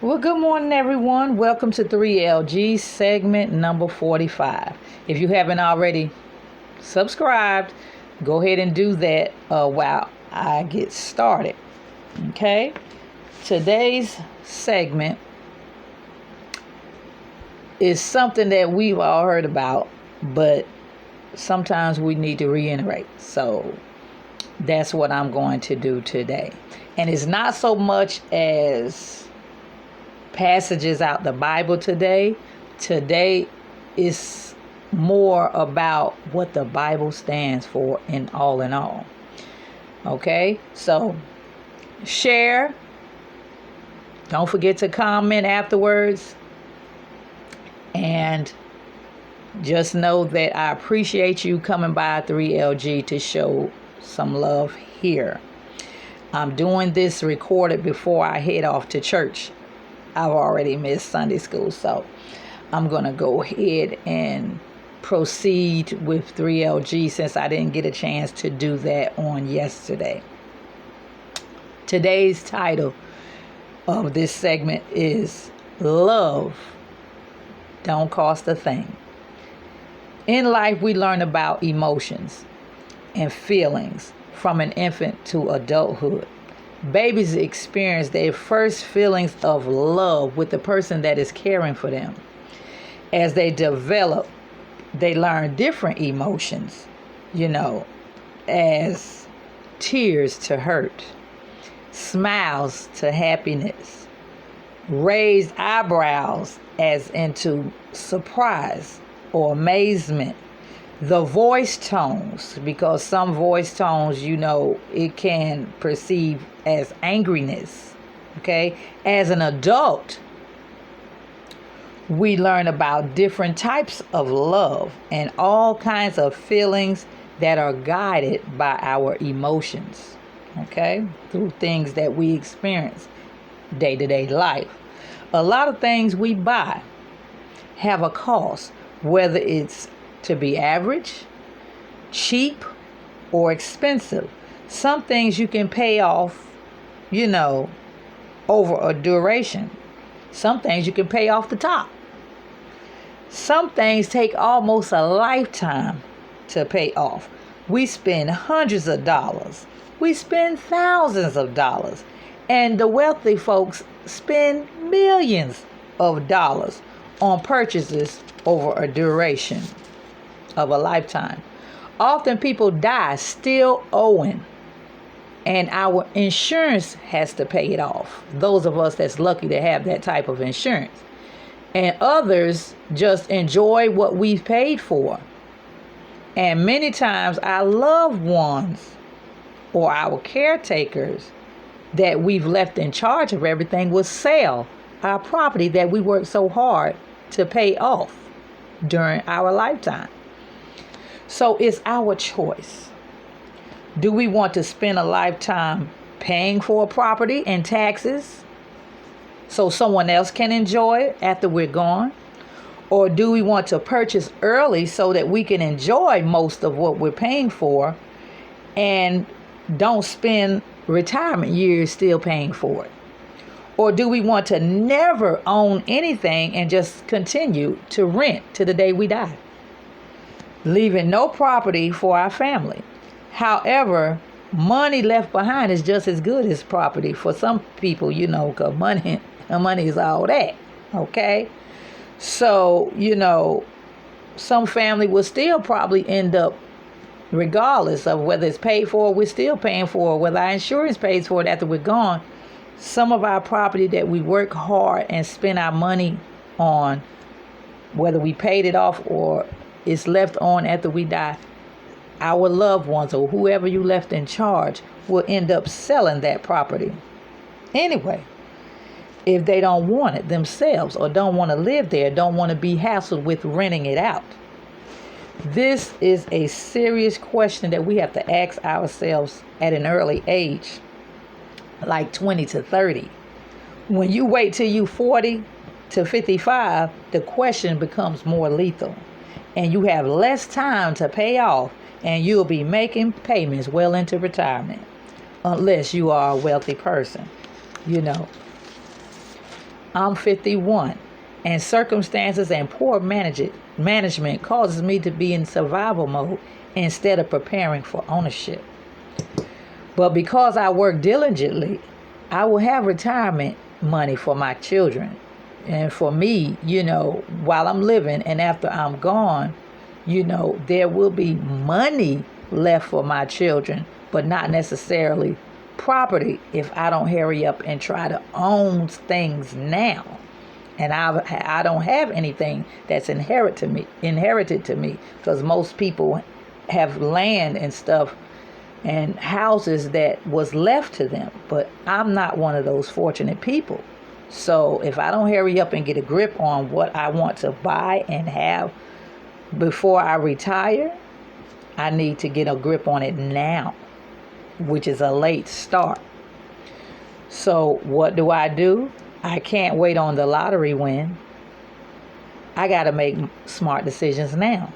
Well, good morning, everyone. Welcome to 3LG segment number 45. If you haven't already subscribed, go ahead and do that while I get started. Okay? Today's segment is something that we've all heard about, but sometimes we need to reiterate. So that's what I'm going to do today. And it's not so much as passages out the Bible today. Today is more about what the Bible stands for in all. Okay? So share. Don't forget to comment afterwards. And just know that I appreciate you coming by 3LG to show some love here. I'm doing this recorded before I head off to church. I've already missed Sunday school, so I'm going to go ahead and proceed with 3LG since I didn't get a chance to do that on yesterday. Today's title of this segment is Love Don't Cost a Thing. In life, we learn about emotions and feelings from an infant to adulthood. Babies experience their first feelings of love with the person that is caring for them. As they develop, they learn different emotions, as tears to hurt, smiles to happiness, raised eyebrows as into surprise or amazement. The voice tones, because some voice tones, it can perceive as angriness. Okay? As an adult, we learn about different types of love and all kinds of feelings that are guided by our emotions. Okay? Through things that we experience day-to-day life. A lot of things we buy have a cost, whether it's to be average, cheap, or expensive. Some things you can pay off, over a duration. Some things you can pay off the top. Some things take almost a lifetime to pay off. We spend hundreds of dollars. We spend thousands of dollars. And the wealthy folks spend millions of dollars on purchases over a duration of a lifetime. Often people die still owing, and our insurance has to pay it off. Those of us that's lucky to have that type of insurance. And others just enjoy what we've paid for. And many times our loved ones or our caretakers that we've left in charge of everything will sell our property that we worked so hard to pay off during our lifetime. So it's our choice. Do we want to spend a lifetime paying for a property and taxes so someone else can enjoy it after we're gone? Or do we want to purchase early so that we can enjoy most of what we're paying for and don't spend retirement years still paying for it? Or do we want to never own anything and just continue to rent to the day we die, leaving no property for our family? However, money left behind is just as good as property for some people, because money is all that. Okay? So, some family will still probably end up, regardless of whether it's paid for, we're still paying for, whether our insurance pays for it after we're gone. Some of our property that we work hard and spend our money on, whether we paid it off or it's left on after we die, our loved ones or whoever you left in charge will end up selling that property anyway, if they don't want it themselves or don't want to live there, don't want to be hassled with renting it out. This is a serious question that we have to ask ourselves at an early age, like 20 to 30. When you wait till you 40 to 55, the question becomes more lethal. And you have less time to pay off, and you'll be making payments well into retirement, unless you are a wealthy person. I'm 51, and circumstances and poor management causes me to be in survival mode instead of preparing for ownership. But because I work diligently, I will have retirement money for my children. And for me, while I'm living and after I'm gone, there will be money left for my children, but not necessarily property if I don't hurry up and try to own things now. And I don't have anything that's inherited to me, because most people have land and stuff and houses that was left to them. But I'm not one of those fortunate people. So if I don't hurry up and get a grip on what I want to buy and have before I retire, I need to get a grip on it now, which is a late start. So what do? I can't wait on the lottery win. I got to make smart decisions now.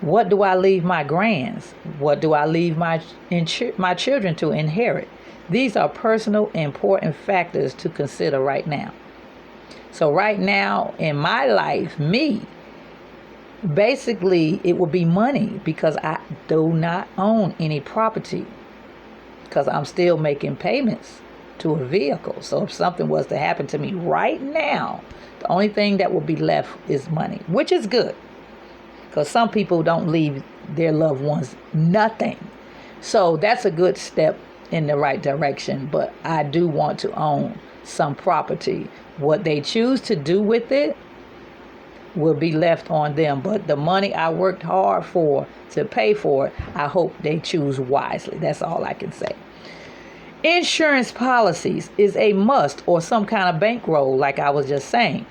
What do I leave my grands? What do I leave my children to inherit? These are personal, important factors to consider right now. So right now in my life, basically it would be money, because I do not own any property, because I'm still making payments to a vehicle. So if something was to happen to me right now, the only thing that will be left is money, which is good, because some people don't leave their loved ones nothing. So that's a good step in the right direction. But I do want to own some property. What they choose to do with it will be left on them. But the money I worked hard for to pay for it, I hope they choose wisely. That's all I can say. Insurance policies is a must, or some kind of bankroll, like I was just saying.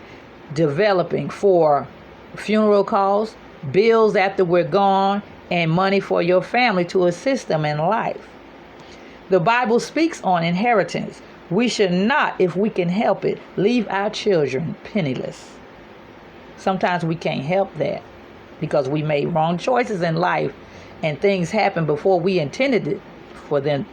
Developing for funeral costs, bills after we're gone, and money for your family to assist them in life. The Bible speaks on inheritance. We should not, if we can help it, leave our children penniless. Sometimes we can't help that because we made wrong choices in life and things happen before we intended it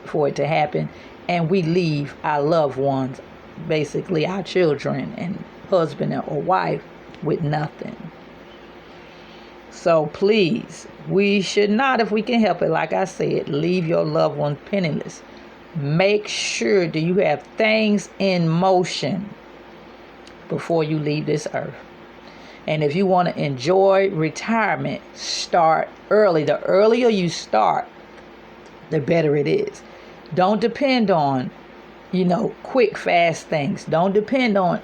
for it to happen, and we leave our loved ones, basically our children and husband or wife, with nothing. So please, we should not, if we can help it, like I said, leave your loved ones penniless. Make sure that you have things in motion before you leave this earth. And if you want to enjoy retirement, start early. The earlier you start, the better it is. Don't depend on, quick, fast things. Don't depend on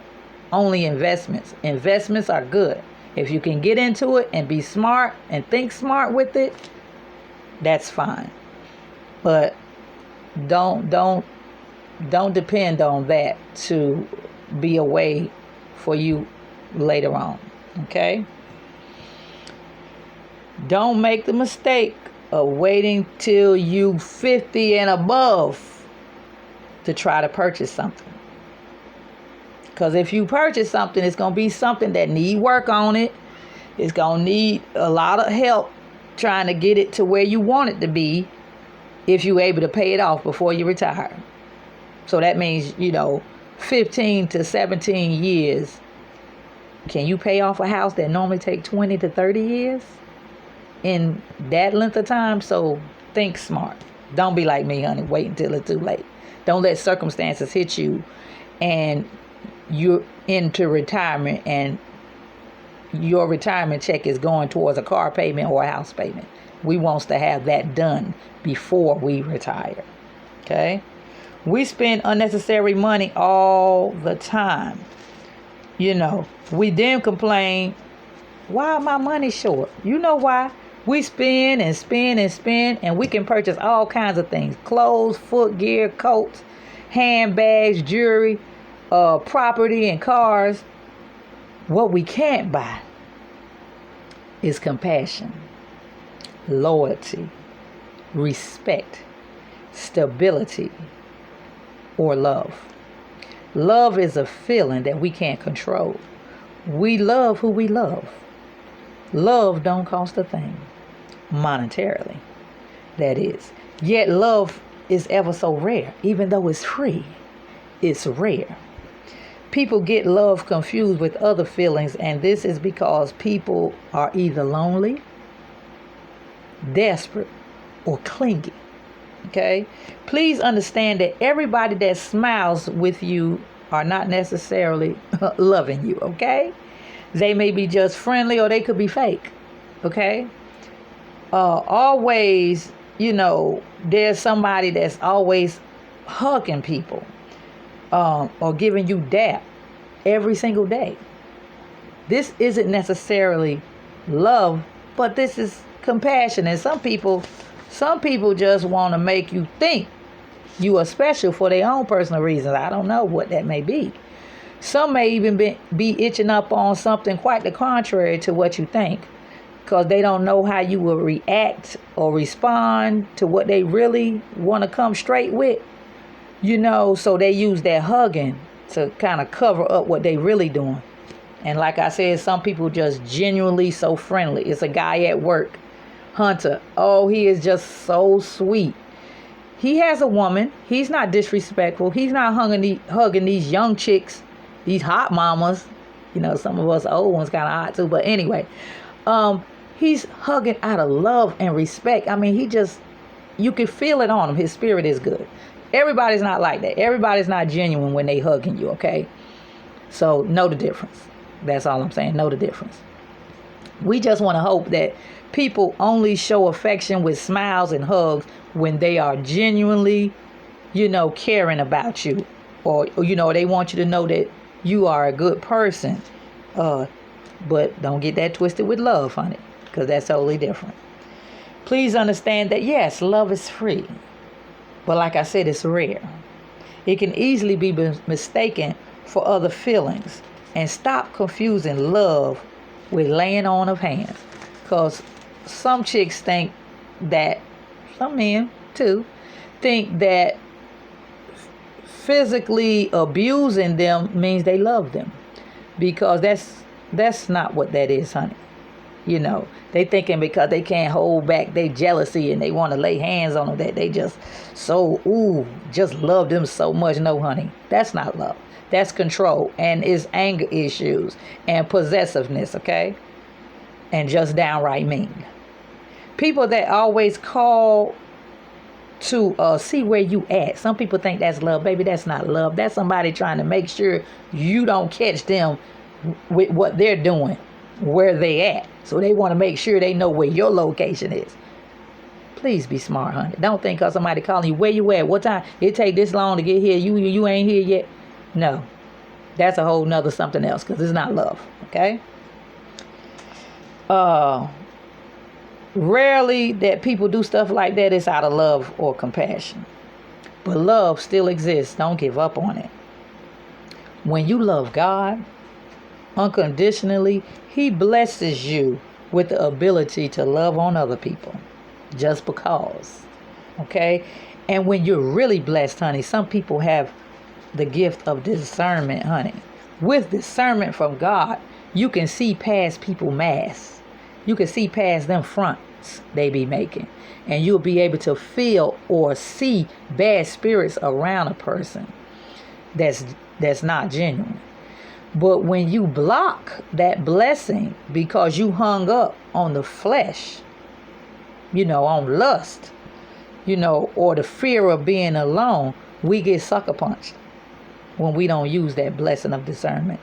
only investments. Investments are good. If you can get into it and be smart and think smart with it, that's fine. But don't depend on that to be a way for you later on. Okay? Don't make the mistake of waiting till you 50 and above to try to purchase something. Because if you purchase something, it's going to be something that need work on it. It's going to need a lot of help trying to get it to where you want it to be if you're able to pay it off before you retire. So that means, 15 to 17 years. Can you pay off a house that normally takes 20 to 30 years in that length of time? So think smart. Don't be like me, honey. Wait until it's too late. Don't let circumstances hit you and you're into retirement and your retirement check is going towards a car payment or a house payment. We want to have that done before we retire. Okay? We spend unnecessary money all the time. We then complain, why my money short? You know why? We spend and spend and spend, and we can purchase all kinds of things. Clothes, footgear, coats, handbags, jewelry, property and cars. What we can't buy is compassion, loyalty, respect, stability, or love. Love is a feeling that we can't control. We love who we love. Love don't cost a thing, monetarily, that is. Yet love is ever so rare. Even though it's free, it's rare. People get love confused with other feelings, and this is because people are either lonely, desperate, or clingy. Okay? Please understand that everybody that smiles with you are not necessarily loving you. Okay? They may be just friendly, or they could be fake. Okay? Always, there's somebody that's always hugging people, or giving you dap every single day. This isn't necessarily love, but this is compassion. And some people just want to make you think you are special for their own personal reasons. I don't know what that may be. Some may even be itching up on something quite the contrary to what you think, because they don't know how you will react or respond to what they really want to come straight with. So they use that hugging to kind of cover up what they really doing. And like I said, some people just genuinely so friendly. It's a guy at work, Hunter. Oh, he is just so sweet. He has a woman. He's not disrespectful. He's not hugging these young chicks, these hot mamas. Some of us old ones kind of hot too. But anyway, he's hugging out of love and respect. I mean, you can feel it on him. His spirit is good. Everybody's not like that. Everybody's not genuine when they hugging you, okay? So know the difference. That's all I'm saying. Know the difference. We just want to hope that people only show affection with smiles and hugs when they are genuinely, caring about you. Or, they want you to know that you are a good person. But don't get that twisted with love, honey, because that's totally different. Please understand that, yes, love is free. But like I said, it's rare. It can easily be mistaken for other feelings. And stop confusing love with laying on of hands. Because some chicks think that, some men too, think that physically abusing them means they love them. Because that's not what that is, honey. They thinking because they can't hold back their jealousy and they want to lay hands on them that they just just love them so much. No, honey, that's not love. That's control, and it's anger issues and possessiveness, okay? And just downright mean. People that always call to see where you at. Some people think that's love. Baby, that's not love. That's somebody trying to make sure you don't catch them with what they're doing, where they at. So they want to make sure they know where your location is. Please be smart, honey. Don't think because somebody calling you, where you at, what time, it take this long to get here, you ain't here yet. No, that's a whole nother something else, because it's not love, okay? Rarely that people do stuff like that is out of love or compassion. But love still exists. Don't give up on it. When you love God unconditionally, He blesses you with the ability to love on other people just because, okay? And when you're really blessed, honey, some people have the gift of discernment, honey. With discernment from God, you can see past people's masks. You can see past them fronts they be making. And you'll be able to feel or see bad spirits around a person that's not genuine. But when you block that blessing because you hung up on the flesh, on lust, or the fear of being alone, we get sucker punched when we don't use that blessing of discernment.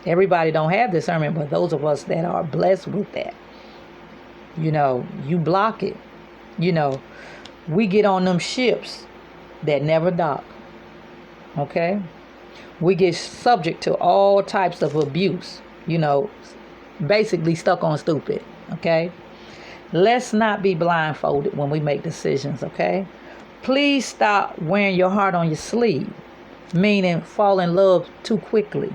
Everybody don't have discernment, but those of us that are blessed with that, you block it. We get on them ships that never dock. Okay? We get subject to all types of abuse, basically stuck on stupid. Okay? Let's not be blindfolded when we make decisions. Okay? Please stop wearing your heart on your sleeve, meaning fall in love too quickly.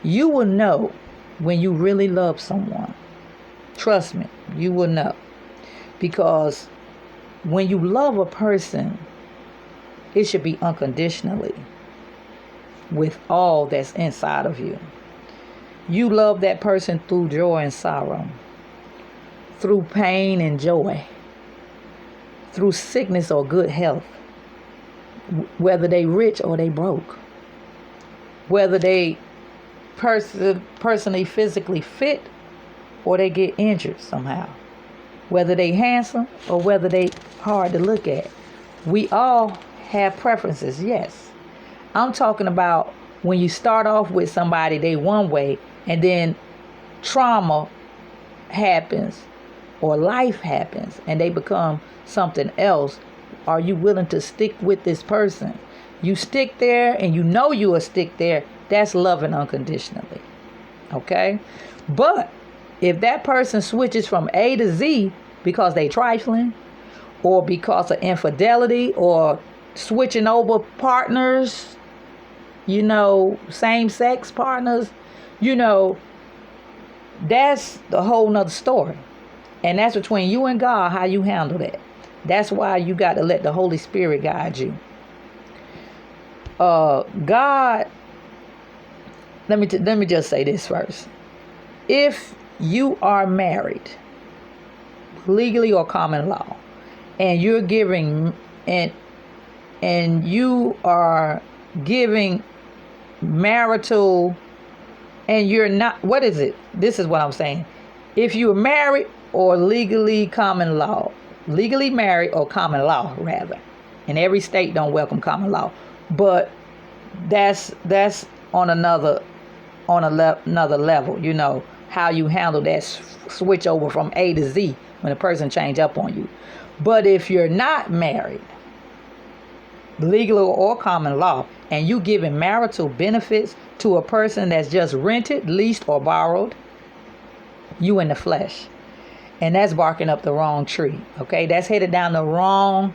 You will know when you really love someone. Trust me, you will know. Because when you love a person, it should be unconditionally, with all that's inside of you. You love that person through joy and sorrow, through pain and joy, through sickness or good health, whether they rich or they broke. whether they personally physically fit or they get injured somehow, whether they handsome or whether they hard to look at. We all have preferences, yes. I'm talking about when you start off with somebody, they one way, and then trauma happens or life happens and they become something else. Are you willing to stick with this person? You stick there and you know you will stick there. That's loving unconditionally. Okay? But if that person switches from A to Z because they trifling or because of infidelity or switching over partners, same sex partners, that's a whole nother story. And that's between you and God, how you handle that. That's why you got to let the Holy Spirit guide you. God, let me just say this first. If you are married, legally or common law, and you're giving and you are giving marital, and you're not, what is it? This is what I'm saying. If you're married or legally common law, legally married or common law rather, and every state don't welcome common law, but that's on another level, how you handle that switch over from A to Z when a person change up on you. But if you're not married, legal or common law, and you giving marital benefits to a person that's just rented, leased, or borrowed, you in the flesh. And that's barking up the wrong tree. Okay, that's headed down the wrong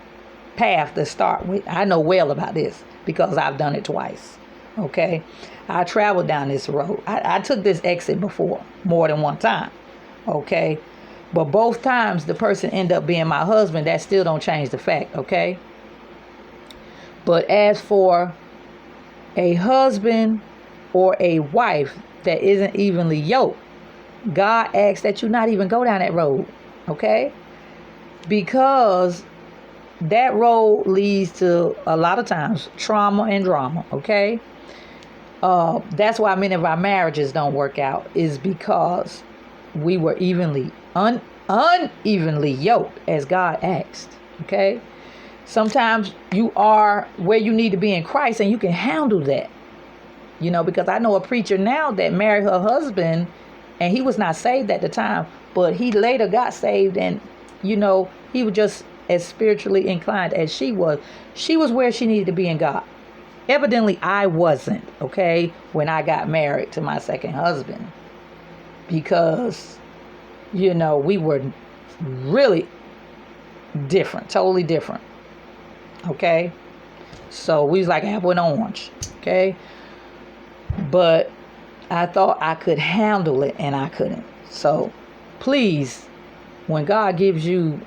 path to start with. I know well about this because I've done it twice. Okay, I traveled down this road. I took this exit before more than one time. Okay, but both times the person ended up being my husband. That still don't change the fact. Okay, but as for a husband or a wife that isn't evenly yoked, God asks that you not even go down that road, okay? Because that road leads to, a lot of times, trauma and drama, okay? That's why many of our marriages don't work out, is because we were unevenly yoked as God asked, okay? Sometimes you are where you need to be in Christ and you can handle that, because I know a preacher now that married her husband and he was not saved at the time, but he later got saved, and he was just as spiritually inclined as she was. She was where she needed to be in God. Evidently, I wasn't, okay, when I got married to my second husband, because, we were really different, totally different, okay? So we was like apple and orange, okay? But I thought I could handle it, and I couldn't. So please, when God gives you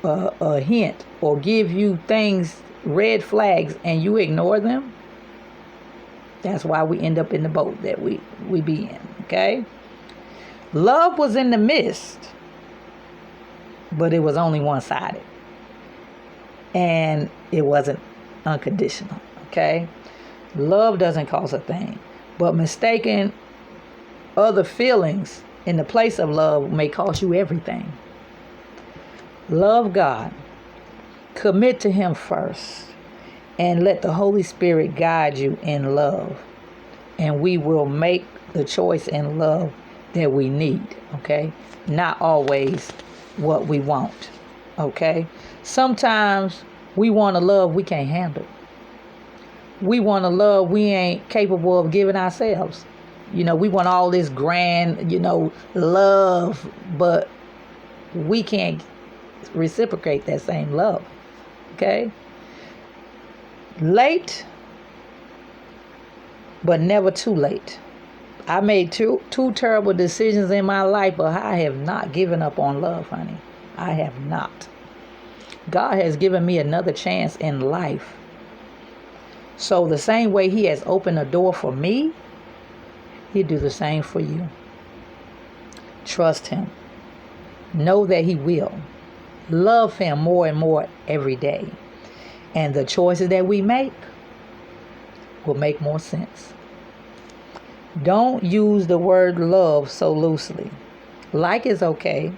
a hint or give you things, red flags, and you ignore them, that's why we end up in the boat that we be in, okay? Love was in the midst, but it was only one-sided. And it wasn't unconditional, okay? Love doesn't cost a thing. But mistaking other feelings in the place of love may cost you everything. Love God. Commit to Him first. And let the Holy Spirit guide you in love. And we will make the choice in love that we need. Okay? Not always what we want. Okay? Sometimes we want a love we can't handle. We want a love we ain't capable of giving ourselves. We want all this grand, love, but we can't reciprocate that same love. Okay? Late, but never too late. I made two terrible decisions in my life, but I have not given up on love, honey. I have not. God has given me another chance in life. So the same way He has opened a door for me, He'll do the same for you. Trust Him. Know that He will. Love Him more and more every day. And the choices that we make will make more sense. Don't use the word love so loosely. Like is okay.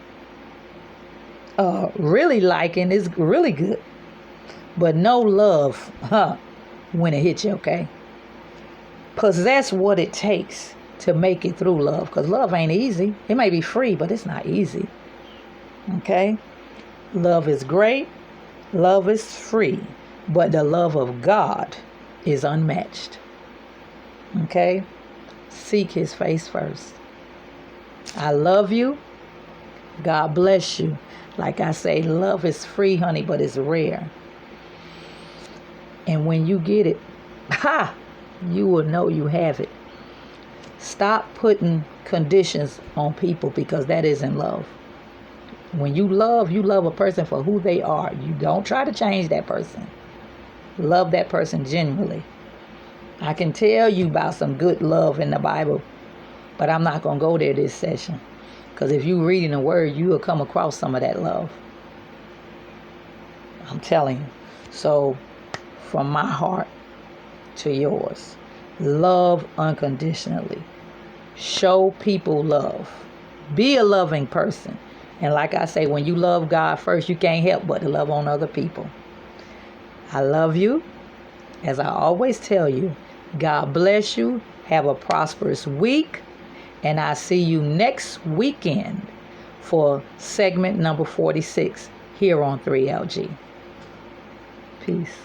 Really liking is really good. But no love, when it hits you, okay? Possess what it takes to make it through love. Because love ain't easy. It may be free, but it's not easy. Okay? Love is great. Love is free. But the love of God is unmatched. Okay? Seek his face first. I love you. God bless you. Like I say, love is free, honey, but it's rare. And when you get it, you will know you have it. Stop putting conditions on people, because that isn't love. When you love a person for who they are. You don't try to change that person. Love that person genuinely. I can tell you about some good love in the Bible, but I'm not going to go there this session. Because if you're reading the word, you will come across some of that love. I'm telling you. So, from my heart to yours, love unconditionally. Show people love. Be a loving person. And like I say, when you love God first, you can't help but to love on other people. I love you. As I always tell you, God bless you. Have a prosperous week. And I see you next weekend for segment number 46 here on 3LG. Peace.